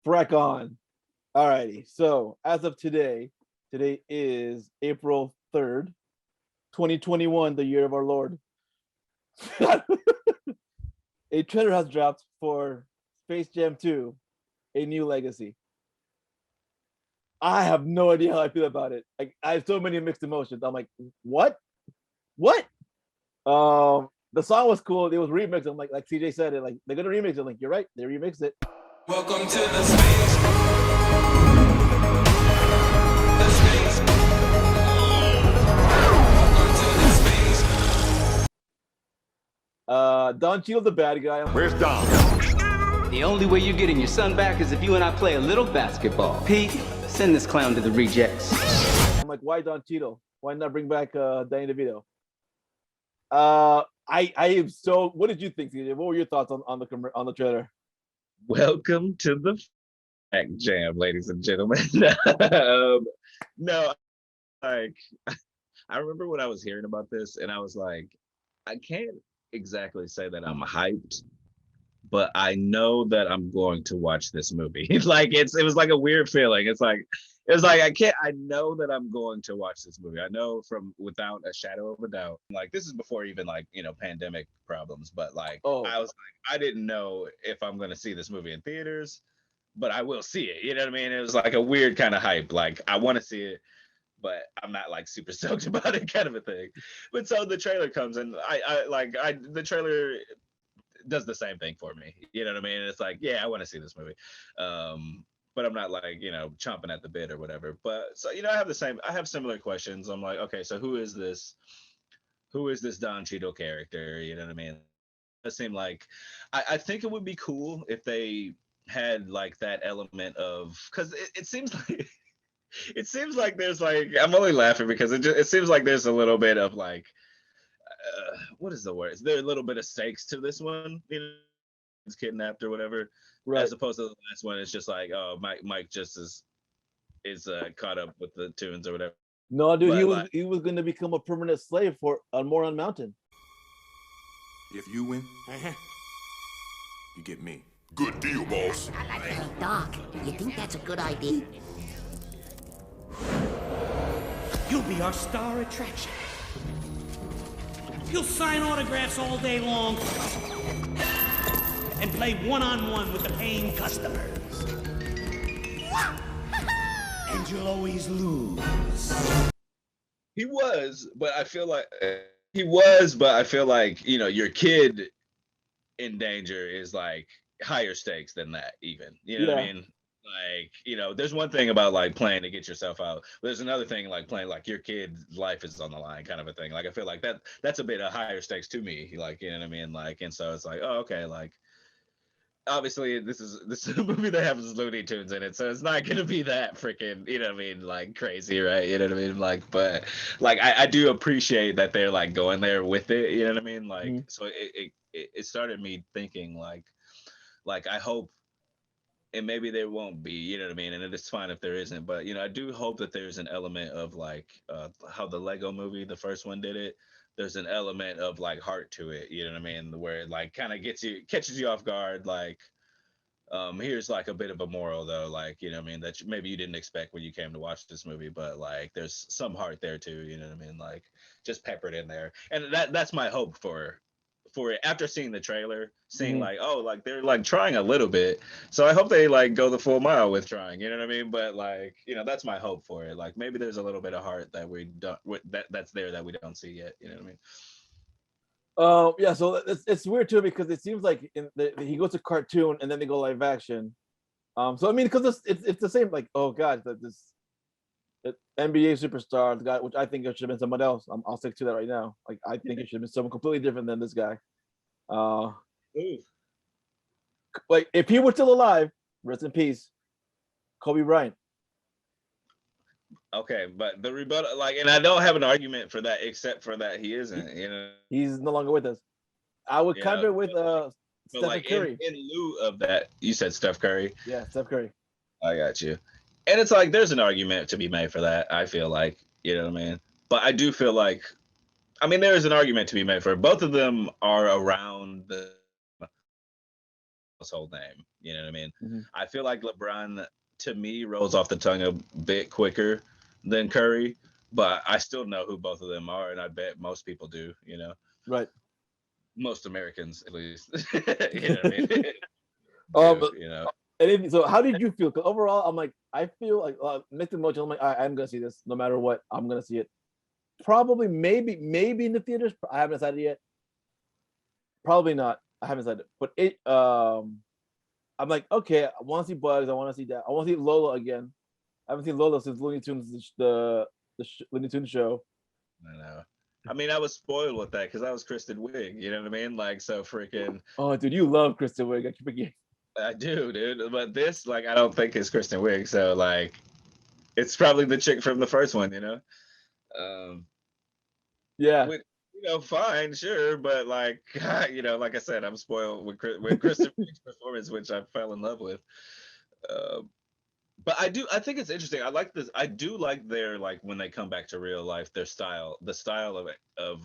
Frack on. Alrighty. So as of today is April 3rd, 2021, the year of our Lord. A trailer has dropped for Space Jam 2, A New Legacy. I have no idea how I feel about it. Like, I have so many mixed emotions. I'm like, what? What? The song was cool. It was remixed. I'm like CJ said it, like they're gonna remix it. I'm like, you're right, they remixed it. Welcome to the space. The space. Welcome to the space. Don Cheadle's the bad guy. Where's Don? The only way you're getting your son back is if you and I play a little basketball. Pete, send this clown to the rejects. I'm like, why Don Cheadle? Why not bring back Danny DeVito? I am so. What did you think, CJ? What were your thoughts on the trailer? Welcome to the Frack Jam, ladies and gentlemen. No, like I remember when I was hearing about this, and I was like, I can't exactly say that I'm hyped, but I know that I'm going to watch this movie. Like it was like a weird feeling. It was like I know that I'm going to watch this movie. I know from without a shadow of a doubt. Like this is before even like, pandemic problems, but like I was like, I didn't know if I'm gonna see this movie in theaters, but I will see it. You know what I mean? It was like a weird kind of hype. Like I want to see it, but I'm not like super stoked about it kind of a thing. But so the trailer comes and the trailer does the same thing for me. You know what I mean? It's like, yeah, I want to see this movie. But I'm not like, chomping at the bit or whatever. But so, I have similar questions. I'm like, okay, so who is this Don Cheadle character? You know what I mean? It seemed like, I think it would be cool if they had like that element of, because it seems like, it seems like there's like, I'm only laughing because it seems like there's a little bit of like, what is the word? Is there a little bit of stakes to this one? It's kidnapped or whatever. Right. As opposed to the last one, it's just like, oh, Mike just is caught up with the tunes or whatever. No, dude, but he was going to become a permanent slave for Moron Mountain. If you win, you get me. Good deal, boss. Hey, Doc, you think that's a good idea? You'll be our star attraction. You'll sign autographs all day long and play one-on-one with the paying customers. And you'll always lose. He was, but I feel like your kid in danger is like higher stakes than that even. You know what I mean? Like, there's one thing about like playing to get yourself out. There's another thing like playing like your kid's life is on the line kind of a thing. Like I feel like that's a bit of higher stakes to me. Like, you know what I mean? Like, and so it's like, oh, okay, like obviously this is a movie that has Looney Tunes in it, so it's not gonna be that freaking, you know what I mean, like crazy, right? You know what I mean? Like, but like I do appreciate that they're like going there with it, you know what I mean? Like, so it started me thinking like I hope, and maybe there won't be, you know what I mean? And it's fine if there isn't, but I do hope that there's an element of like how the Lego movie, the first one did it. There's an element of like heart to it, you know what I mean? Where it like kind of catches you off guard. Like, here's like a bit of a moral though, like, you know what I mean? That maybe you didn't expect when you came to watch this movie, but like there's some heart there too, you know what I mean? Like just peppered in there. And that's my hope for it after seeing the trailer, seeing like, oh, like they're like trying a little bit. So I hope they like go the full mile with trying, you know what I mean? But like, that's my hope for it. Like maybe there's a little bit of heart that we don't, that's there that we don't see yet, you know what I mean? Yeah, so it's weird too because it seems like he goes to cartoon and then they go live action. So I mean, because it's the same. Like, oh god, this NBA superstar, the guy, which I think it should have been someone else. I'll stick to that right now. Like, I think it should have been someone completely different than this guy. Like, if he were still alive, rest in peace, Kobe Bryant. Okay, but the rebuttal, like, and I don't have an argument for that, except for that he isn't. He's no longer with us. I would counter it with Stephen like Curry. In lieu of that, you said Steph Curry. Yeah, Steph Curry. I got you. And it's like there's an argument to be made for that. I feel like, you know what I mean? But I do feel like, I mean, there is an argument to be made for it. Both of them are around the household name. You know what I mean? Mhm. I feel like LeBron to me rolls off the tongue a bit quicker than Curry, but I still know who both of them are, and I bet most people do. You know, Right. most Americans at least. You know what I mean? Um, You know. so how did you feel? Because overall, I'm like, I feel like mixed emotions. I'm like, I'm gonna see this no matter what. I'm gonna see it. Probably, maybe in the theaters. I haven't decided yet. Probably not. I haven't decided. But I'm like, okay, I want to see Bugs. I want to see that. I want to see Lola again. I haven't seen Lola since Looney Tunes, Looney Tunes show. I know. I mean, I was spoiled with that because I was Kristen Wiig. You know what I mean? Like, so freaking. Oh, dude, you love Kristen Wiig. I keep forgetting. I do, dude. But this, like, I don't think is Kristen Wiig. So, like, it's probably the chick from the first one. You know. Yeah. With, fine, sure, but like, like I said, I'm spoiled with Kristen Wiig's performance, which I fell in love with. Uh, but I think it's interesting. I like this. I do like their like when they come back to real life, their style, the style of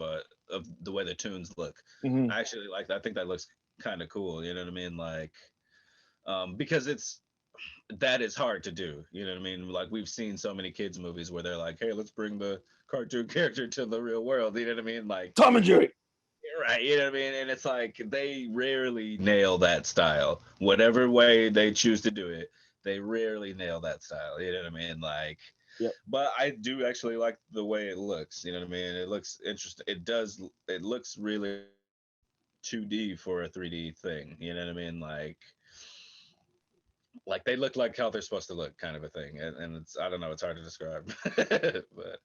the way the tunes look. Mhm. I actually like that. I think that looks kind of cool. You know what I mean? Like, because that is hard to do. You know what I mean? Like we've seen so many kids movies where they're like, hey, let's bring the cartoon character to the real world. You know what I mean? Like Tom and Jerry. right, you know what I mean? And it's like they rarely nail that style. Whatever way they choose to do it, they rarely nail that style. You know what I mean? Like, Yep. but I do actually like the way it looks. You know what I mean? It looks interesting. It looks really 2D for a 3D thing. You know what I mean? Like they look like how they're supposed to look, kind of a thing. And it's I don't know, it's hard to describe, but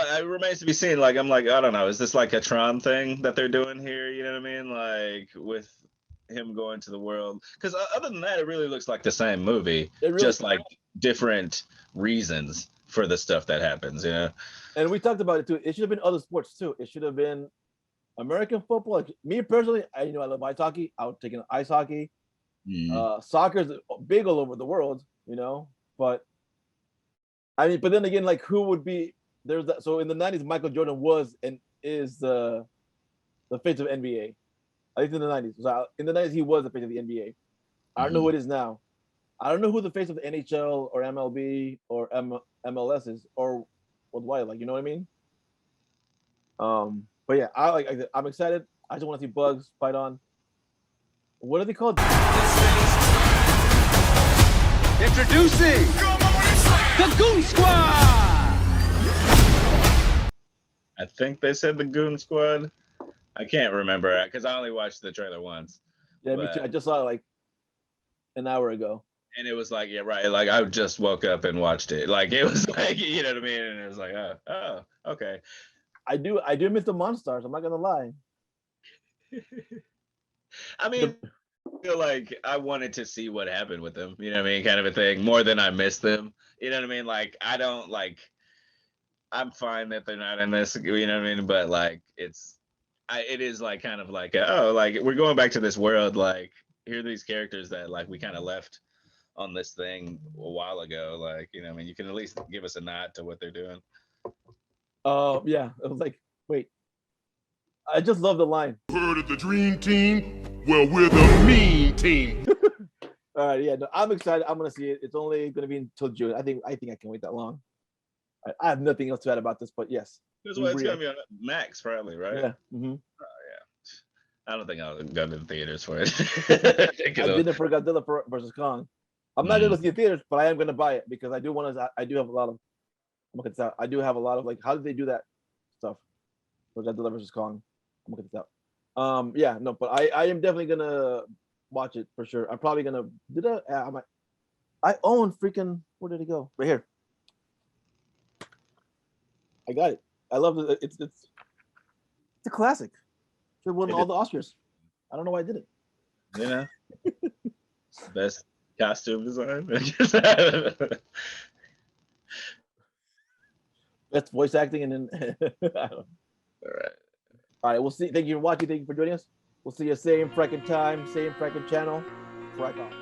it remains to be seen. Like I'm like I don't know, is this like a Tron thing that they're doing here? You know what I mean? Like with him going to the world, because other than that, it really looks like the same movie, just like different reasons for the stuff that happens. You know. And we talked about it too. It should have been other sports too. It should have been American football. Like me personally, I love ice hockey. I would take an ice hockey. Soccer's big all over the world, but I mean, but then again, like who would be there's that? So in the 90s, Michael Jordan was and is the face of NBA. I think in the 90s. So in the 90s, he was the face of the NBA. I don't know who it is now. I don't know who the face of the NHL or MLB or MLS is or worldwide. Like, you know what I mean? But yeah, I'm excited. I just want to see Bugs fight on. What are they called? Introducing the Goon Squad. I think they said the Goon Squad. I can't remember because I only watched the trailer once. Yeah, me too. I just saw it like an hour ago. And it was like, yeah, right. Like I just woke up and watched it. Like it was like, you know what I mean? And it was like, oh, okay. I do miss the Monstars. I'm not gonna lie. I mean, I feel like I wanted to see what happened with them. You know what I mean? Kind of a thing. More than I missed them. You know what I mean? Like I don't like. I'm fine that they're not in this. You know what I mean? But like, it is like kind of like like we're going back to this world. Like here are these characters that like we kind of left on this thing a while ago. Like you know, I mean, you can at least give us a nod to what they're doing. Yeah, it was like, wait. I just love the line. Heard of the dream team? Well, we're the mean team. All right, yeah, no, I'm excited. I'm gonna see it. It's only gonna be until June. I think I can wait that long. I have nothing else to add about this, but yes. That's why it's gonna be on Max, probably, right? Yeah. Mm-hmm. Oh yeah. I don't think I'll go to the theaters for it. I did it for Godzilla versus Kong. I'm not gonna see the theaters, but I am gonna buy it because I do have a lot of. I do have a lot of like, how did they do that stuff for Godzilla versus Kong? I'm looking this out. Yeah, no, but I am definitely gonna watch it for sure. I'm probably gonna I own freaking, where did it go? Right here. I got it. I love it. It's a classic. It won all the Oscars. I don't know why I did it. You know, best costume design. Best voice acting, and then All right. We'll see. Thank you for watching. Thank you for joining us. We'll see you same fracking time, same fracking channel. Frack off.